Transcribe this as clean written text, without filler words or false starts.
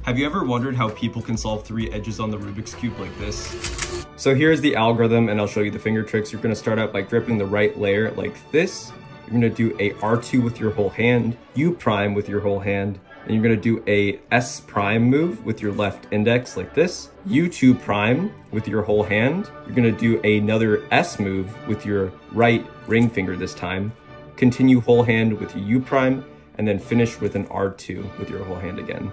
Have you ever wondered how people can solve 3 edges on the Rubik's Cube like this? So here's the algorithm, and I'll show you the finger tricks. You're gonna start out by gripping the right layer like this. You're gonna do a R2 with your whole hand, U prime with your whole hand, and you're gonna do a S prime move with your left index like this, U2 prime with your whole hand. You're gonna do another S move with your right ring finger this time, continue whole hand with U prime, and then finish with an R2 with your whole hand again.